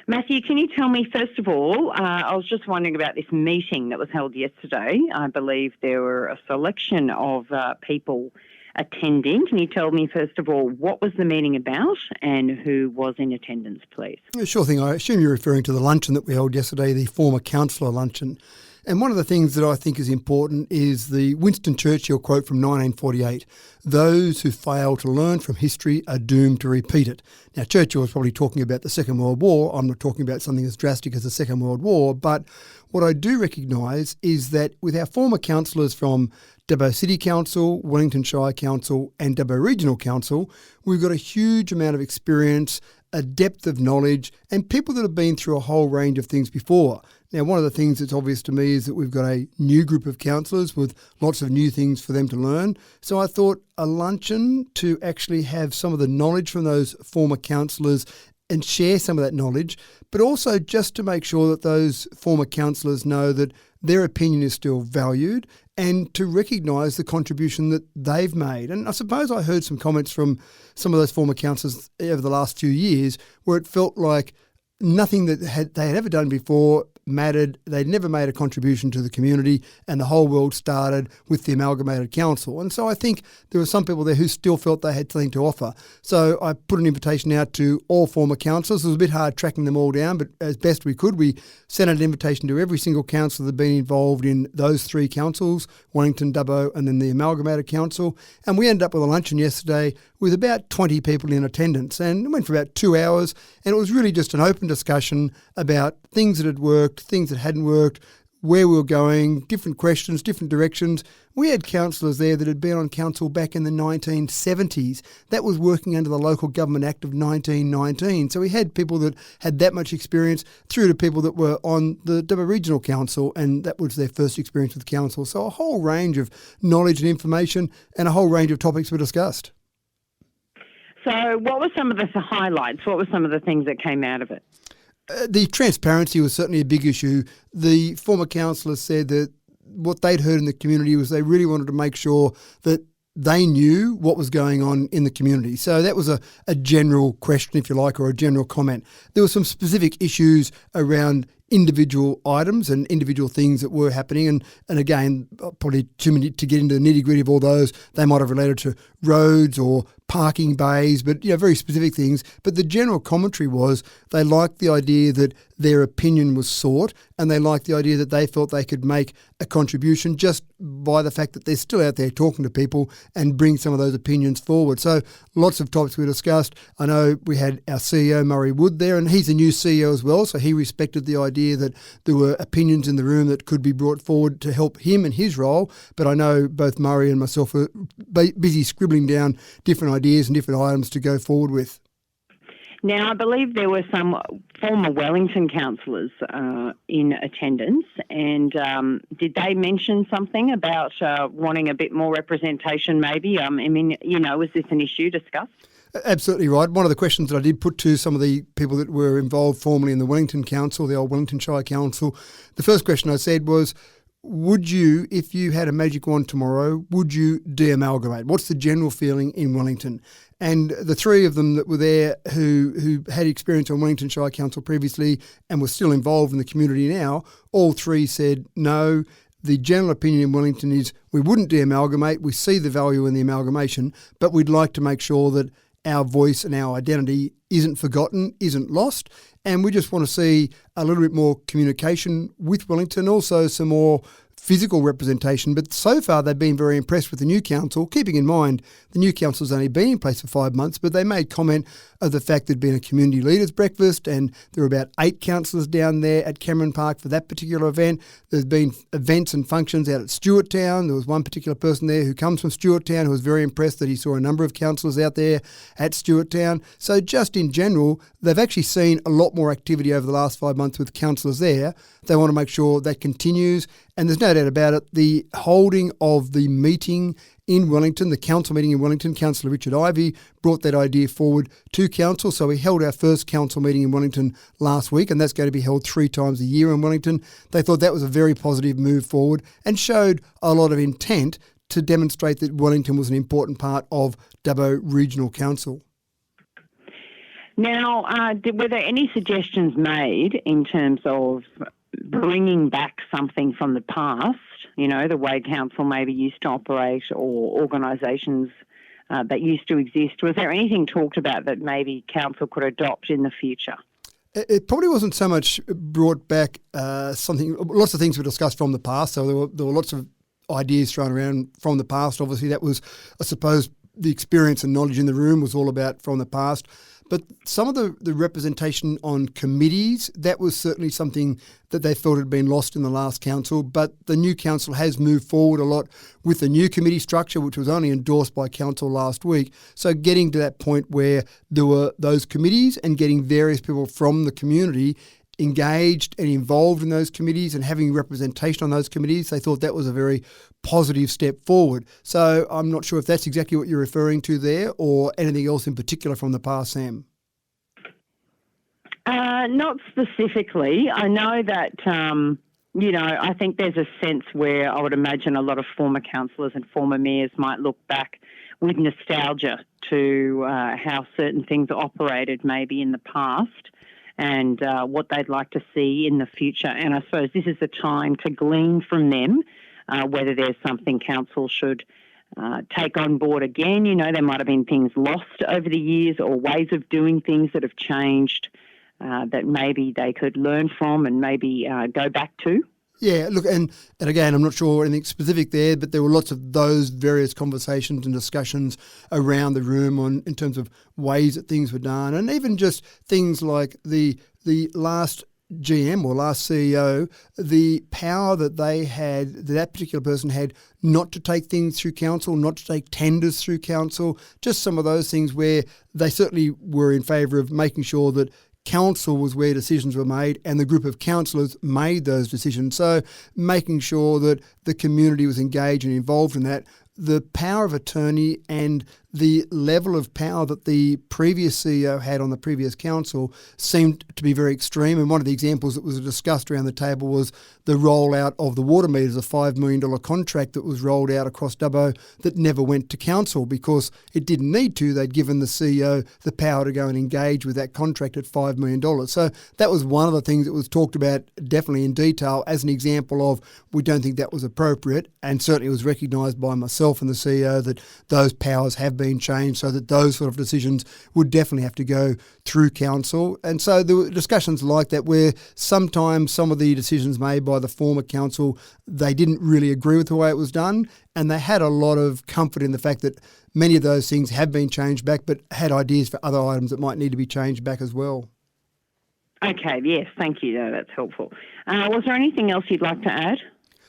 Matthew, can you tell me, first of all, I was just wondering about this meeting that was held yesterday. I believe there were a selection of people attending. Can you tell me, first of all, what was the meeting about and who was in attendance, please? Yeah, sure thing. I assume you're referring to the luncheon that we held yesterday, the former councillor luncheon. And one of the things that I think is important is the Winston Churchill quote from 1948, "Those who fail to learn from history are doomed to repeat it." Now, Churchill was probably talking about the Second World War. I'm not talking about something as drastic as the Second World War. But what I do recognise is that with our former councillors from Dubbo City Council, Wellington Shire Council and Dubbo Regional Council, we've got a huge amount of experience, a depth of knowledge, and people that have been through a whole range of things before. Now, one of the things that's obvious to me is that we've got a new group of councillors with lots of new things for them to learn. So I thought a luncheon to actually have some of the knowledge from those former councillors and share some of that knowledge, but also just to make sure that those former councillors know that their opinion is still valued and to recognise the contribution that they've made. And I suppose I heard some comments from some of those former councillors over the last few years where it felt like nothing that they had ever done before mattered. They'd never made a contribution to the community and the whole world started with the amalgamated council. And so I think there were some people there who still felt they had something to offer. So I put an invitation out to all former councillors. It was a bit hard tracking them all down, but as best we could, we sent out an invitation to every single councillor that had been involved in those three councils, Wellington, Dubbo and then the amalgamated council. And we ended up with a luncheon yesterday with about 20 people in attendance, and it went for about 2 hours, and it was really just an open discussion about things that had worked, things that hadn't worked, where we were going, different questions, different directions. We had councillors there that had been on council back in the 1970s. That was working under the Local Government Act of 1919. So we had people that had that much experience through to people that were on the Dubbo Regional Council, and that was their first experience with the council. So a whole range of knowledge and information and a whole range of topics were discussed. So what were some of the highlights? What were some of the things that came out of it? The transparency was certainly a big issue. The former councillors said that what they'd heard in the community was they really wanted to make sure that they knew what was going on in the community. So that was a general question, if you like, or a general comment. There were some specific issues around individual items and individual things that were happening. And again, probably too many to get into the nitty-gritty of all those. They might have related to roads or parking bays, but very specific things. But the general commentary was they liked the idea that their opinion was sought, and they liked the idea that they felt they could make a contribution just by the fact that they're still out there talking to people and bring some of those opinions forward. So lots of topics we discussed. I know we had our CEO, Murray Wood, there, and he's a new CEO as well, so he respected the idea that there were opinions in the room that could be brought forward to help him in his role. But I know both Murray and myself were busy scribbling down different ideas and different items to go forward with. Now, I believe there were some former Wellington councillors in attendance, and did they mention something about wanting a bit more representation maybe? Was this an issue discussed? Absolutely right. One of the questions that I did put to some of the people that were involved formerly in the Wellington Council, the old Wellington Shire Council, the first question I said was, would you, if you had a magic wand tomorrow, would you de-amalgamate? What's the general feeling in Wellington? And the three of them that were there who had experience on Wellington Shire Council previously and were still involved in the community now, all three said no. The general opinion in Wellington is we wouldn't de-amalgamate. We see the value in the amalgamation, but we'd like to make sure that our voice and our identity isn't forgotten, isn't lost. And we just want to see a little bit more communication with Wellington, also some more physical representation. But so far they've been very impressed with the new council, keeping in mind the new council's only been in place for 5 months, but they made comment of the fact there'd been a community leaders breakfast and there were about 8 councillors down there at Cameron Park for that particular event. There's been events and functions out at Stewarttown. There was one particular person there who comes from Stewarttown who was very impressed that he saw a number of councillors out there at Stewarttown. So just in general, they've actually seen a lot more activity over the last 5 months with councillors there. They want to make sure that continues. And there's no doubt about it, the holding of the meeting in Wellington, the council meeting in Wellington, Councillor Richard Ivey brought that idea forward to council. So we held our first council meeting in Wellington last week, and that's going to be held 3 times a year in Wellington. They thought that was a very positive move forward and showed a lot of intent to demonstrate that Wellington was an important part of Dubbo Regional Council. Now, were there any suggestions made in terms of bringing back something from the past, the way council maybe used to operate or organisations that used to exist? Was there anything talked about that maybe council could adopt in the future? It probably wasn't so much brought back something. Lots of things were discussed from the past, so there were lots of ideas thrown around from the past. Obviously, that was, I suppose, the experience and knowledge in the room was all about from the past. But some of the representation on committees, that was certainly something that they felt had been lost in the last council. But the new council has moved forward a lot with the new committee structure, which was only endorsed by council last week. So getting to that point where there were those committees and getting various people from the community engaged and involved in those committees and having representation on those committees, they thought that was a very positive step forward. So I'm not sure if that's exactly what you're referring to there or anything else in particular from the past, Sam. Not specifically. I know that, I think there's a sense where I would imagine a lot of former councillors and former mayors might look back with nostalgia to how certain things operated maybe in the past and what they'd like to see in the future. And I suppose this is the time to glean from them whether there's something council should take on board again. There might have been things lost over the years or ways of doing things that have changed that maybe they could learn from and maybe go back to. Yeah, look, and again, I'm not sure anything specific there, but there were lots of those various conversations and discussions around the room in terms of ways that things were done, and even just things like the last GM or last CEO, the power that that particular person had not to take things through council, not to take tenders through council, just some of those things where they certainly were in favour of making sure that council was where decisions were made and the group of councillors made those decisions. So making sure that the community was engaged and involved in that. The power of attorney and the level of power that the previous CEO had on the previous council seemed to be very extreme. And one of the examples that was discussed around the table was the rollout of the water meters, a $5 million contract that was rolled out across Dubbo that never went to council because it didn't need to. They'd given the CEO the power to go and engage with that contract at $5 million. So that was one of the things that was talked about definitely in detail as an example of we don't think that was appropriate, and certainly it was recognised by myself and the CEO that those powers have been changed so that those sort of decisions would definitely have to go through council. And so there were discussions like that where sometimes some of the decisions made by the former council, they didn't really agree with the way it was done, and they had a lot of comfort in the fact that many of those things have been changed back but had ideas for other items that might need to be changed back as well. Okay, yes, thank you. That's helpful. Was there anything else you'd like to add?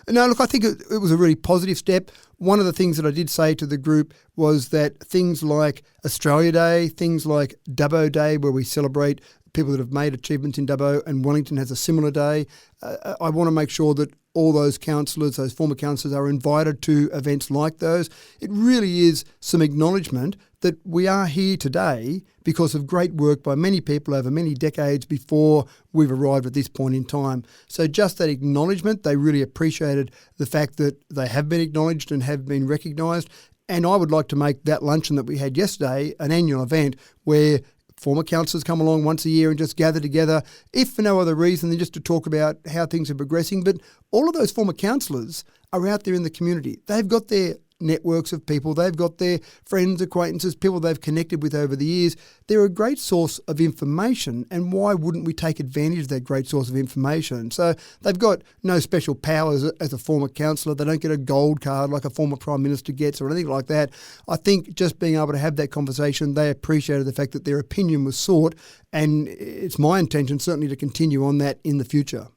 No, look, I think it was a really positive step. One of the things that I did say to the group was that things like Australia Day, things like Dubbo Day, where we celebrate people that have made achievements in Dubbo, and Wellington has a similar day. I want to make sure that all those councillors, those former councillors, are invited to events like those. It really is some acknowledgement that we are here today because of great work by many people over many decades before we've arrived at this point in time. So just that acknowledgement, they really appreciated the fact that they have been acknowledged and have been recognised. And I would like to make that luncheon that we had yesterday an annual event where former councillors come along once a year and just gather together, if for no other reason than just to talk about how things are progressing. But all of those former councillors are out there in the community. They've got their networks of people. They've got their friends, acquaintances, people they've connected with over the years. They're a great source of information, and why wouldn't we take advantage of that great source of information? So they've got no special powers as a former councillor. They don't get a gold card like a former Prime Minister gets or anything like that. I think just being able to have that conversation, they appreciated the fact that their opinion was sought, and it's my intention certainly to continue on that in the future.